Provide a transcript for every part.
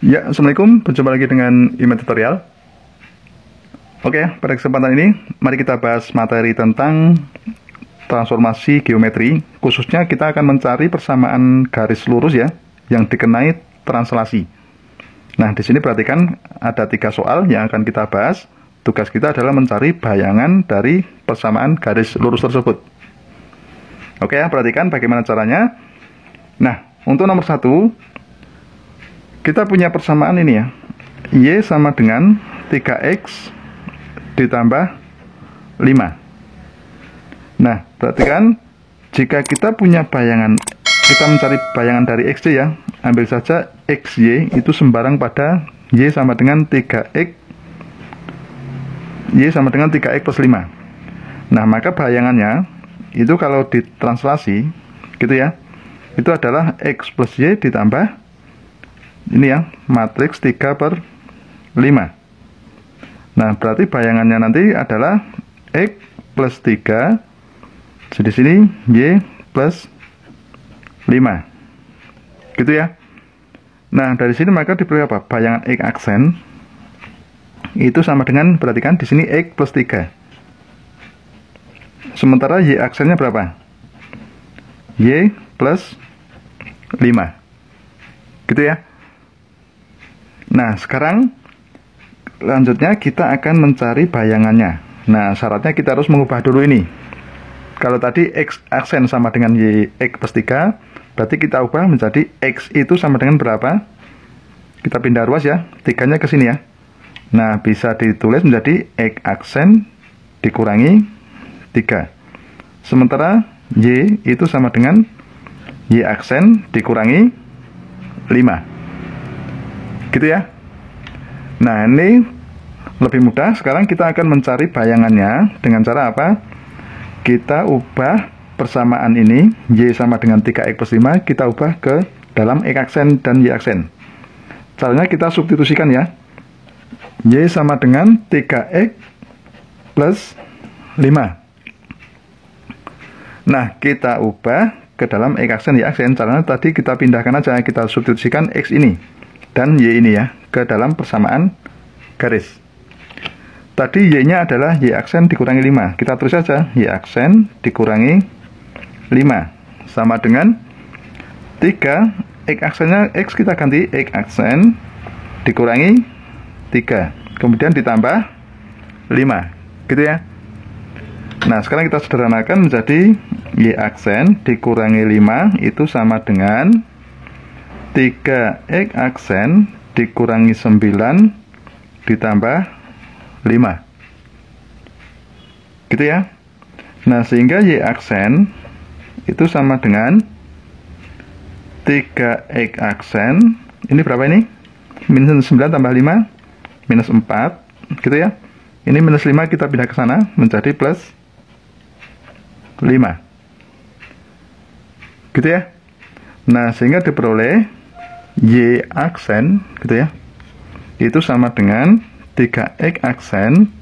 Ya, Assalamualaikum, berjumpa lagi dengan Email Tutorial. Oke, pada kesempatan ini mari kita bahas materi tentang transformasi geometri. Khususnya kita akan mencari persamaan garis lurus ya, yang dikenai translasi. Nah, di sini perhatikan ada 3 soal yang akan kita bahas. Tugas kita adalah mencari bayangan dari persamaan garis lurus tersebut. Oke ya, perhatikan bagaimana caranya. Nah, untuk nomor 1, kita punya persamaan ini ya, Y sama dengan 3X ditambah 5. Nah, perhatikan, jika kita punya bayangan, kita mencari bayangan dari XY ya, ambil saja XY itu sembarang pada Y sama dengan 3X, Y sama dengan 3X plus 5. Nah, maka bayangannya, itu kalau ditranslasi, gitu ya, itu adalah X plus Y ditambah ini ya, matriks 3/5. Nah, berarti bayangannya nanti adalah X plus 3, di sini Y plus 5. Gitu ya. Nah, dari sini maka diperoleh apa? Bayangan X aksen itu sama dengan, perhatikan di sini X plus 3. Sementara Y aksennya berapa? Y plus 5. Gitu ya. Nah, sekarang lanjutnya kita akan mencari bayangannya. Nah, syaratnya kita harus mengubah dulu ini. Kalau tadi X aksen sama dengan Y X plus 3, berarti kita ubah menjadi X itu sama dengan berapa? Kita pindah ruas ya, 3-nya ke sini ya. Nah, bisa ditulis menjadi X aksen dikurangi 3. Sementara Y itu sama dengan Y aksen dikurangi 5. Gitu ya. Nah, ini lebih mudah. Sekarang kita akan mencari bayangannya dengan cara apa? Kita ubah persamaan ini, Y sama dengan 3X plus 5, kita ubah ke dalam X aksen dan Y aksen. Caranya kita substitusikan ya. Y sama dengan 3X plus 5. Nah, kita ubah ke dalam X aksen Y aksen. Caranya tadi kita pindahkan aja, kita substitusikan X ini dan Y ini ya ke dalam persamaan garis. Tadi Y-nya adalah Y aksen dikurangi 5. Kita tulis saja Y aksen dikurangi 5 sama dengan 3. X aksennya X kita ganti X aksen dikurangi 3. Kemudian ditambah 5. Gitu ya. Nah, sekarang kita sederhanakan menjadi Y aksen dikurangi 5 itu sama dengan 3X aksen dikurangi 9 ditambah 5. Gitu ya. Nah, sehingga Y aksen itu sama dengan 3X aksen, ini berapa ini? Minus 9 tambah 5, minus 4. Gitu ya. Ini minus 5 kita pindah ke sana menjadi plus 5. Gitu ya. Nah, sehingga diperoleh Y aksen gitu ya, itu sama dengan 3X aksen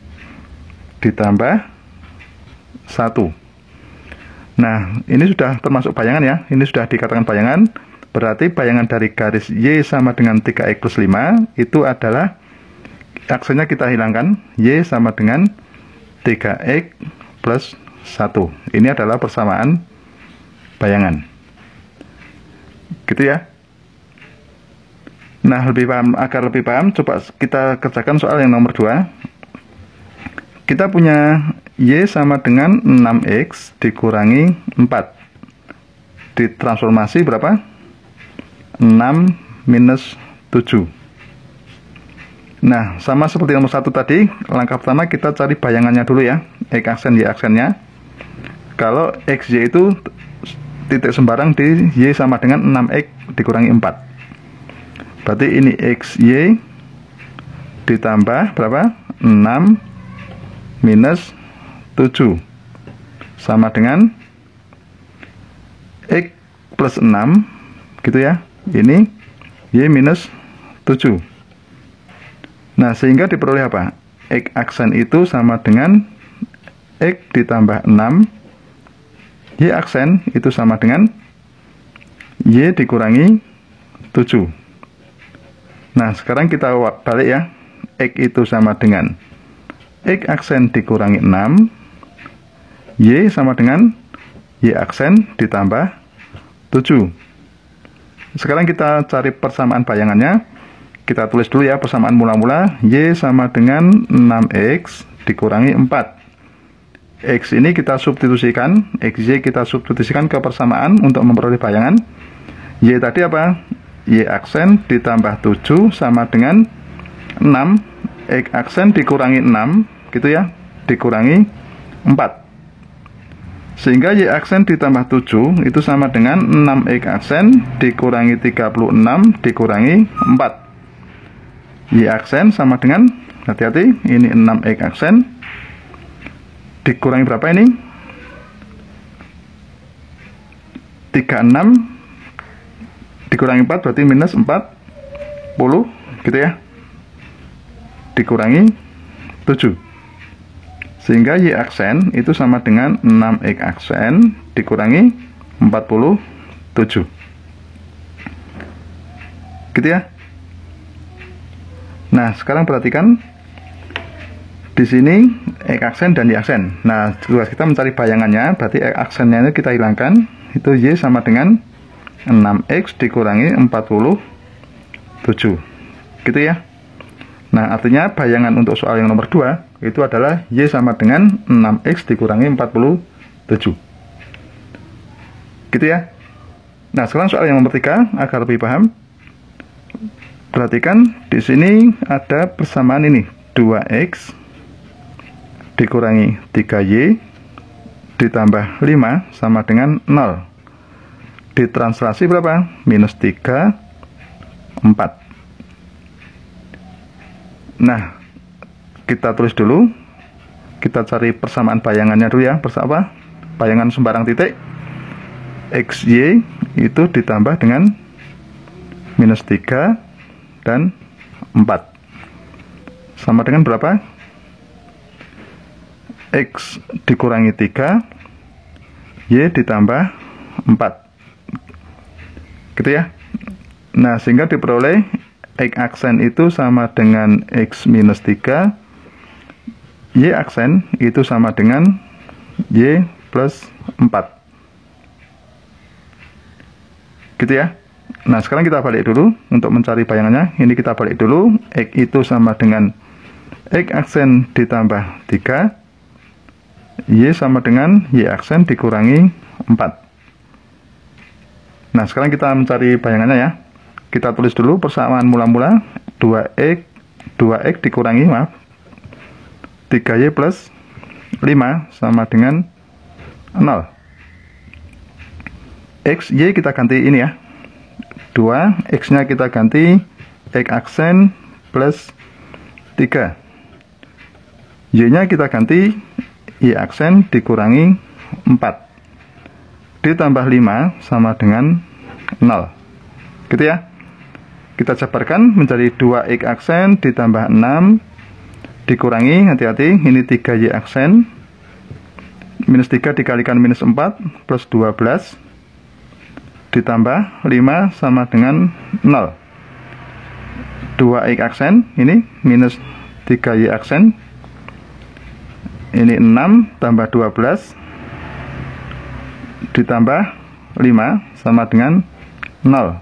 ditambah 1. Nah, ini sudah termasuk bayangan ya. Ini sudah dikatakan bayangan. Berarti bayangan dari garis Y sama dengan 3X plus 5 itu adalah aksennya kita hilangkan. Y sama dengan 3X plus 1. Ini adalah persamaan bayangan. Gitu ya. Nah, agar lebih paham, coba kita kerjakan soal yang nomor 2. Kita punya Y sama dengan 6X dikurangi 4. Ditransformasi berapa? 6 minus 7. Nah, sama seperti nomor 1 tadi, langkah pertama kita cari bayangannya dulu ya, X aksen, Y aksennya. Kalau XY itu titik sembarang di Y sama dengan 6X dikurangi 4. Berarti ini XY ditambah berapa? 6 minus 7 sama dengan X plus 6 gitu ya. Ini Y minus 7. Nah, sehingga diperoleh apa? X aksen itu sama dengan X ditambah 6, Y aksen itu sama dengan Y dikurangi 7. Nah, sekarang kita balik ya. X itu sama dengan X aksen dikurangi 6, Y sama dengan Y aksen ditambah 7. Sekarang kita cari persamaan bayangannya. Kita tulis dulu ya persamaan mula-mula. Y sama dengan 6X dikurangi 4. X ini kita substitusikan, XY kita substitusikan ke persamaan untuk memperoleh bayangan. Y tadi apa? Y aksen ditambah 7 sama dengan 6. X aksen dikurangi 6 gitu ya, dikurangi 4. Sehingga Y aksen ditambah 7 itu sama dengan 6X aksen dikurangi 36 dikurangi 4. Y aksen sama dengan, hati-hati, ini 6X aksen dikurangi berapa ini? 36 dikurangi 4 berarti minus 40 gitu ya, dikurangi 7. Sehingga Y aksen itu sama dengan 6X aksen dikurangi 47. Gitu ya. Nah, sekarang perhatikan di sini X aksen dan Y aksen. Nah, tugas kita mencari bayangannya, berarti X aksennya itu kita hilangkan. Itu Y sama dengan 6X dikurangi 47. Gitu ya. Nah, artinya bayangan untuk soal yang nomor 2 itu adalah Y sama dengan 6X dikurangi 47. Gitu ya. Nah, sekarang soal yang nomor 3 agar lebih paham. Perhatikan di sini ada persamaan ini, 2X dikurangi 3Y ditambah 5 sama dengan 0. Ditranslasi berapa? Minus 3, 4. Nah, kita tulis dulu. Kita cari persamaan bayangannya dulu ya. Apa? Bayangan sembarang titik XY itu ditambah dengan minus 3 dan 4. Sama dengan berapa? X dikurangi 3, Y ditambah 4. Gitu ya. Nah, sehingga diperoleh X aksen itu sama dengan X minus 3, Y aksen itu sama dengan Y plus 4. Gitu ya. Nah, sekarang kita balik dulu untuk mencari bayangannya. Ini kita balik dulu. X itu sama dengan X aksen ditambah 3, Y sama dengan Y aksen dikurangi 4. Nah, sekarang kita mencari bayangannya ya. Kita tulis dulu persamaan mula-mula. 2X dikurangi 3Y plus 5 sama dengan 0. X, Y kita ganti ini ya. 2, X nya kita ganti X aksen plus 3. Y nya kita ganti Y aksen dikurangi 4. Ditambah 5 sama dengan 0. Gitu ya. Kita jabarkan menjadi 2X aksen ditambah 6 dikurangi, hati-hati, ini 3Y aksen. Minus 3 dikalikan minus 4 plus 12 ditambah 5 sama dengan 0. 2X aksen, ini minus 3Y aksen. Ini 6 tambah 12 ditambah 5 sama dengan 0.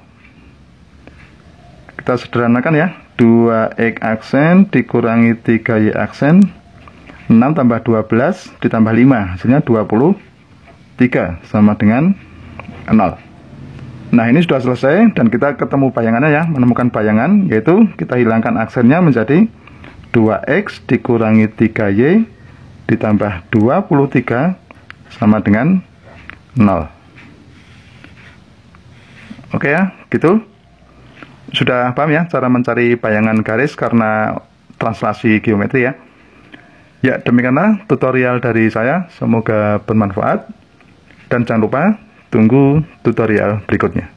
Kita sederhanakan ya. 2X aksen dikurangi 3Y aksen, 6 tambah 12 ditambah 5, hasilnya 23 sama dengan 0. Nah, ini sudah selesai dan kita ketemu bayangannya ya. Menemukan bayangan, yaitu kita hilangkan aksennya menjadi 2X dikurangi 3Y ditambah 23 sama dengan 0. Oke ya, gitu. Sudah paham ya cara mencari bayangan garis karena translasi geometri ya. Ya, demikianlah tutorial dari saya. Semoga bermanfaat. Dan jangan lupa tunggu tutorial berikutnya.